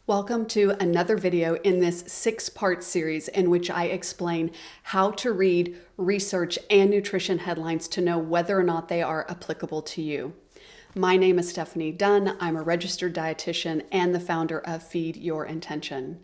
Welcome to another video in this 6-part series in which I explain how to read research and nutrition headlines to know whether or not they are applicable to you. My name is Stephanie Dunn. I'm a registered dietitian and the founder of Feed Your Intention.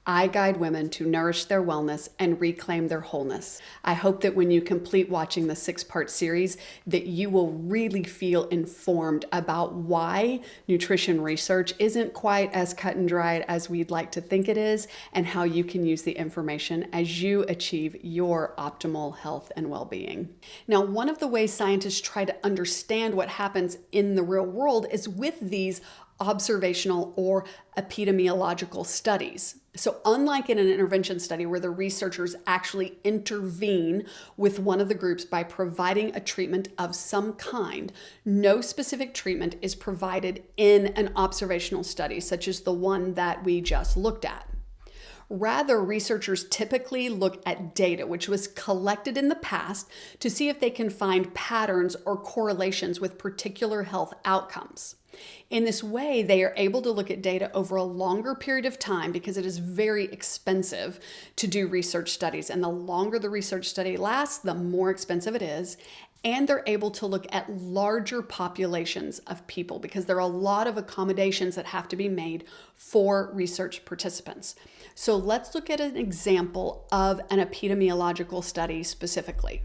I guide women to nourish their wellness and reclaim their wholeness. I hope that when you complete watching the 6-part series, that you will really feel informed about why nutrition research isn't quite as cut and dried as we'd like to think it is, and how you can use the information as you achieve your optimal health and well-being. Now, one of the ways scientists try to understand what happens in the real world is with these observational or epidemiological studies. So unlike in an intervention study where the researchers actually intervene with one of the groups by providing a treatment of some kind, no specific treatment is provided in an observational study, such as the one that we just looked at. Rather, researchers typically look at data which was collected in the past to see if they can find patterns or correlations with particular health outcomes. In this way, they are able to look at data over a longer period of time because it is very expensive to do research studies. And the longer the research study lasts, the more expensive it is. And they're able to look at larger populations of people because there are a lot of accommodations that have to be made for research participants. So let's look at an example of an epidemiological study specifically.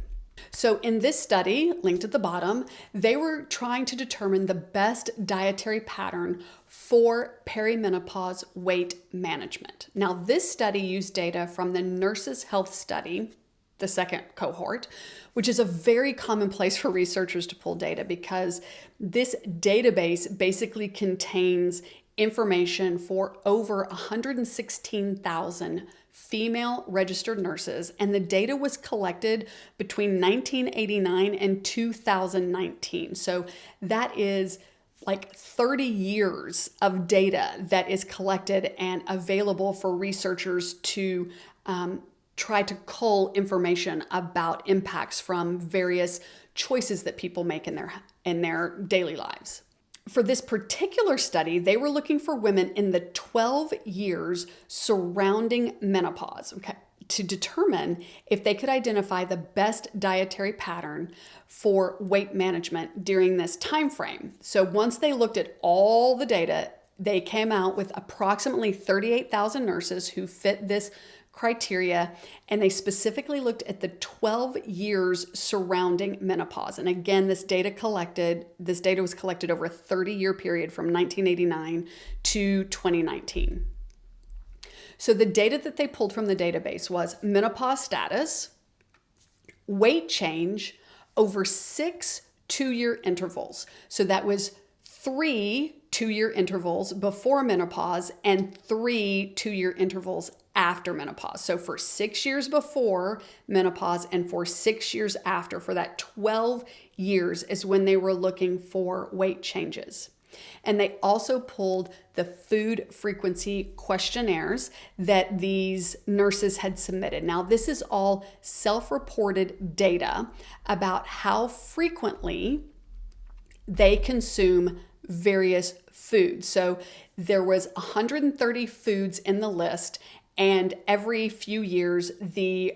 So in this study, linked at the bottom, they were trying to determine the best dietary pattern for perimenopause weight management. Now, this study used data from the Nurses' Health Study, the second cohort, which is a very common place for researchers to pull data because this database basically contains information for over 116,000 female registered nurses, and the data was collected between 1989 and 2019. So that is like 30 years of data that is collected and available for researchers to try to cull information about impacts from various choices that people make in their daily lives. For this particular study, they were looking for women in the 12 years surrounding menopause, to determine if they could identify the best dietary pattern for weight management during this time frame. So once they looked at all the data, they came out with approximately 38,000 nurses who fit this criteria, and they specifically looked at the 12 years surrounding menopause. And again, this data was collected over a 30-year period from 1989 to 2019. So the data that they pulled from the database was menopause status, weight change over 6 2-year intervals. So that was 3 2-year intervals before menopause and 3 2-year intervals after menopause. So for 6 years before menopause and for 6 years after, for that 12 years is when they were looking for weight changes. And they also pulled the food frequency questionnaires that these nurses had submitted. Now, this is all self-reported data about how frequently they consume various foods. So there was 130 foods in the list, and every few years, the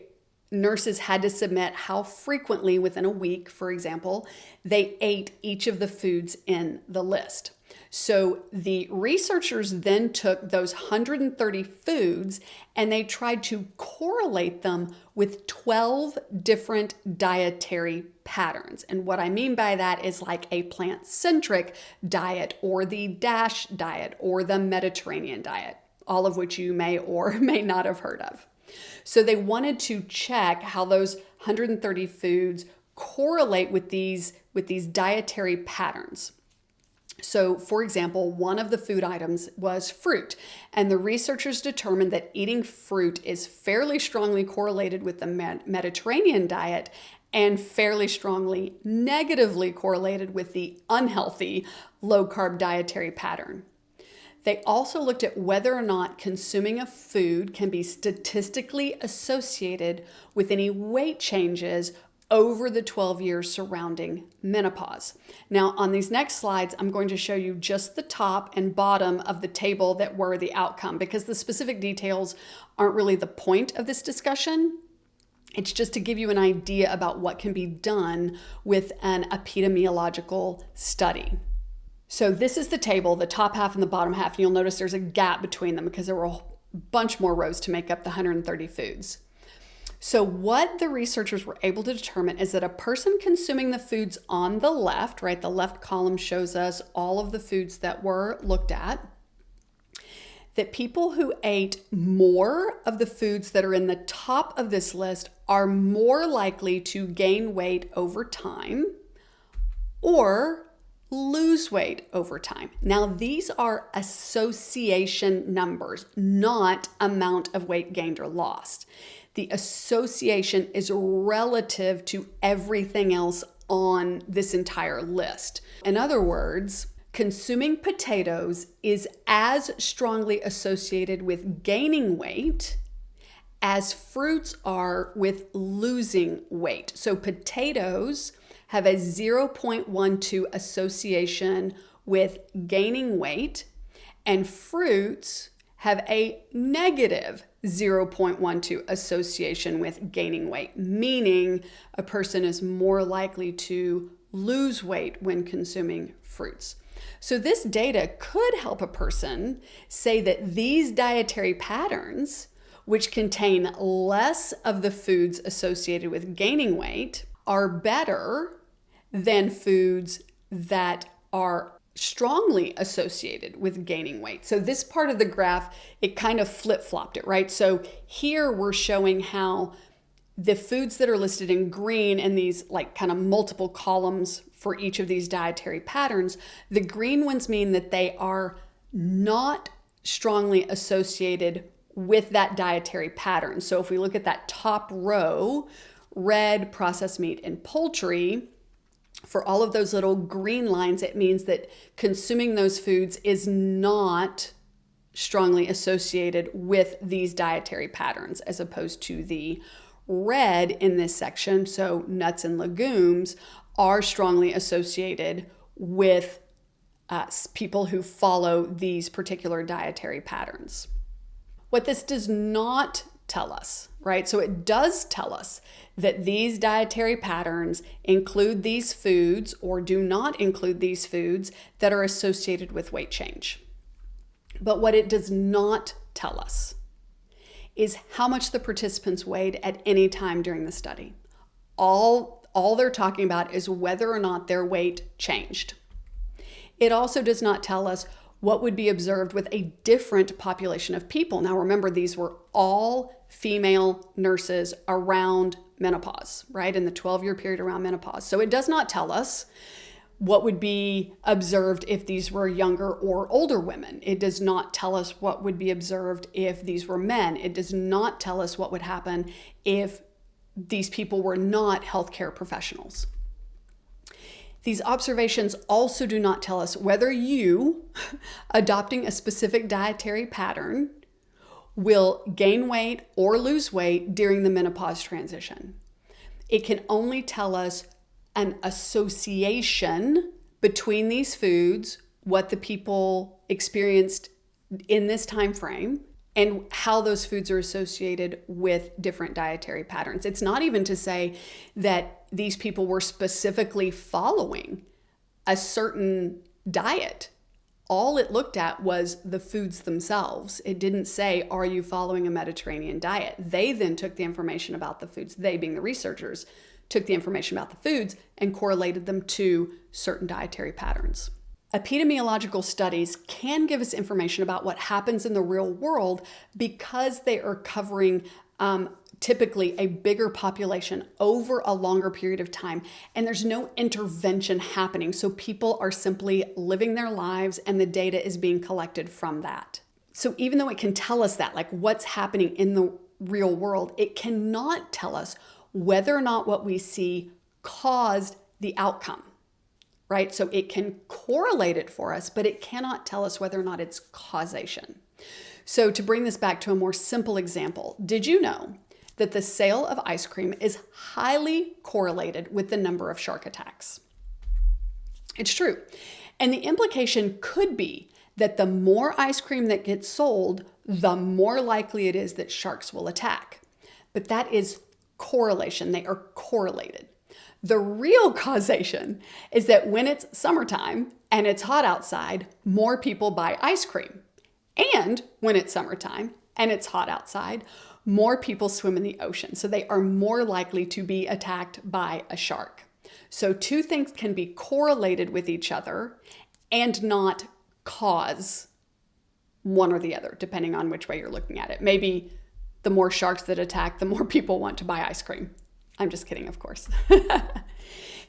nurses had to submit how frequently within a week, for example, they ate each of the foods in the list. So the researchers then took those 130 foods and they tried to correlate them with 12 different dietary patterns. And what I mean by that is like a plant-centric diet or the DASH diet or the Mediterranean diet, all of which you may or may not have heard of. So they wanted to check how those 130 foods correlate with these dietary patterns. So, for example, one of the food items was fruit, and the researchers determined that eating fruit is fairly strongly correlated with the Mediterranean diet and fairly strongly negatively correlated with the unhealthy low-carb dietary pattern. They also looked at whether or not consuming a food can be statistically associated with any weight changes over the 12 years surrounding menopause. Now, on these next slides, I'm going to show you just the top and bottom of the table that were the outcome, because the specific details aren't really the point of this discussion. It's just to give you an idea about what can be done with an epidemiological study. So this is the table, the top half and the bottom half, and you'll notice there's a gap between them because there were a bunch more rows to make up the 130 foods. So what the researchers were able to determine is that a person consuming the foods on the left, right, the left column shows us all of the foods that were looked at, that people who ate more of the foods that are in the top of this list are more likely to gain weight over time or lose weight over time. Now, these are association numbers, not amount of weight gained or lost. The association is relative to everything else on this entire list. In other words, consuming potatoes is as strongly associated with gaining weight as fruits are with losing weight. So potatoes have a 0.12 association with gaining weight, and fruits have a negative 0.12 association with gaining weight, meaning a person is more likely to lose weight when consuming fruits. So this data could help a person say that these dietary patterns, which contain less of the foods associated with gaining weight, are better than foods that are strongly associated with gaining weight. So this part of the graph, it kind of flip-flopped it, right? So here we're showing how the foods that are listed in green and these like kind of multiple columns for each of these dietary patterns, the green ones mean that they are not strongly associated with that dietary pattern. So if we look at that top row, red, processed meat, and poultry, for all of those little green lines, it means that consuming those foods is not strongly associated with these dietary patterns, as opposed to the red in this section, so nuts and legumes, are strongly associated with people who follow these particular dietary patterns. What this does not tell us, right? So it does tell us that these dietary patterns include these foods or do not include these foods that are associated with weight change. But what it does not tell us is how much the participants weighed at any time during the study. All they're talking about is whether or not their weight changed. It also does not tell us what would be observed with a different population of people. Now remember, these were all female nurses around menopause, right? In the 12-year period around menopause. So it does not tell us what would be observed if these were younger or older women. It does not tell us what would be observed if these were men. It does not tell us what would happen if these people were not healthcare professionals. These observations also do not tell us whether you, adopting a specific dietary pattern, will gain weight or lose weight during the menopause transition. It can only tell us an association between these foods, what the people experienced in this time frame, and how those foods are associated with different dietary patterns. It's not even to say that these people were specifically following a certain diet. All it looked at was the foods themselves. It didn't say, are you following a Mediterranean diet? They then took the information about the foods, they being the researchers, took the information about the foods and correlated them to certain dietary patterns. Epidemiological studies can give us information about what happens in the real world because they are covering typically a bigger population over a longer period of time, and there's no intervention happening. So people are simply living their lives and the data is being collected from that. So even though it can tell us that, like what's happening in the real world, it cannot tell us whether or not what we see caused the outcome, right? So it can correlate it for us, but it cannot tell us whether or not it's causation. So to bring this back to a more simple example, did you know that the sale of ice cream is highly correlated with the number of shark attacks. It's true. And the implication could be that the more ice cream that gets sold, the more likely it is that sharks will attack. But that is correlation. They are correlated. The real causation is that when it's summertime and it's hot outside, more people buy ice cream. And when it's summertime and it's hot outside, more people swim in the ocean. So they are more likely to be attacked by a shark. So two things can be correlated with each other and not cause one or the other, depending on which way you're looking at it. Maybe the more sharks that attack, the more people want to buy ice cream. I'm just kidding, of course.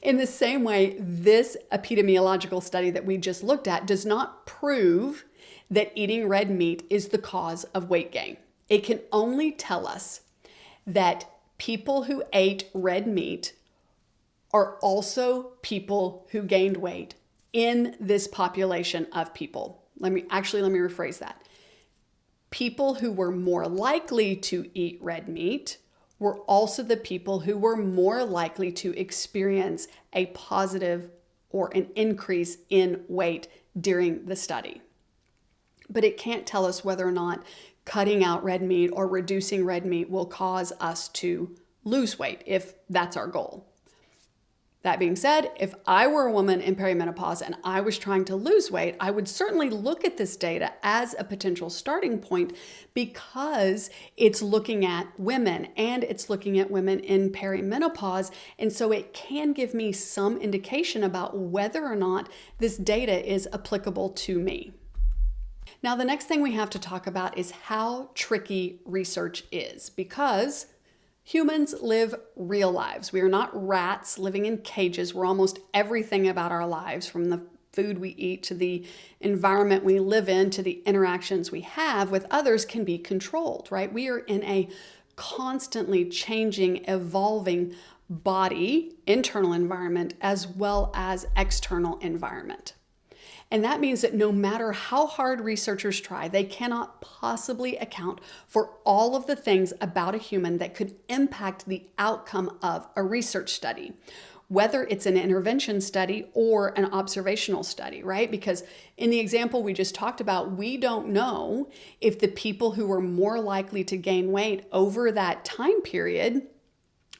In the same way, this epidemiological study that we just looked at does not prove that eating red meat is the cause of weight gain. It can only tell us that people who ate red meat are also people who gained weight in this population of people. Let me rephrase that. People who were more likely to eat red meat were also the people who were more likely to experience a positive or an increase in weight during the study. But it can't tell us whether or not cutting out red meat or reducing red meat will cause us to lose weight if that's our goal. That being said, if I were a woman in perimenopause and I was trying to lose weight, I would certainly look at this data as a potential starting point because it's looking at women and it's looking at women in perimenopause. And so it can give me some indication about whether or not this data is applicable to me. Now, the next thing we have to talk about is how tricky research is, because humans live real lives. We are not rats living in cages where almost everything about our lives, from the food we eat to the environment we live in to the interactions we have with others, can be controlled, right? We are in a constantly changing, evolving body, internal environment, as well as external environment. And that means that no matter how hard researchers try, they cannot possibly account for all of the things about a human that could impact the outcome of a research study, whether it's an intervention study or an observational study, right? Because in the example we just talked about, we don't know if the people who were more likely to gain weight over that time period,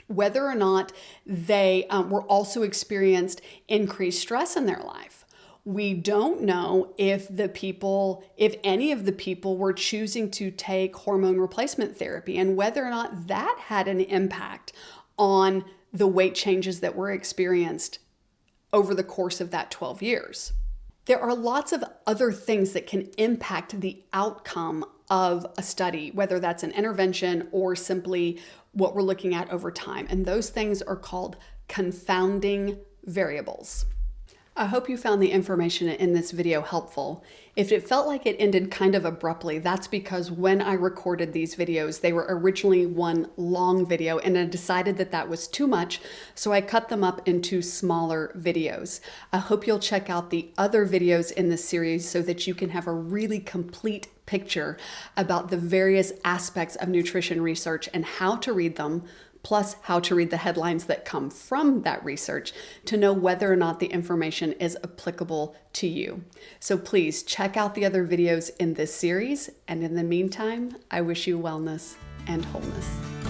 whether or not they were also experienced increased stress in their life. We don't know if any of the people were choosing to take hormone replacement therapy and whether or not that had an impact on the weight changes that were experienced over the course of that 12 years. There are lots of other things that can impact the outcome of a study, whether that's an intervention or simply what we're looking at over time. And those things are called confounding variables. I hope you found the information in this video helpful. If it felt like it ended kind of abruptly, that's because when I recorded these videos, they were originally one long video and I decided that that was too much, so I cut them up into smaller videos. I hope you'll check out the other videos in this series so that you can have a really complete picture about the various aspects of nutrition research and how to read them, plus how to read the headlines that come from that research to know whether or not the information is applicable to you. So please check out the other videos in this series, and in the meantime, I wish you wellness and wholeness.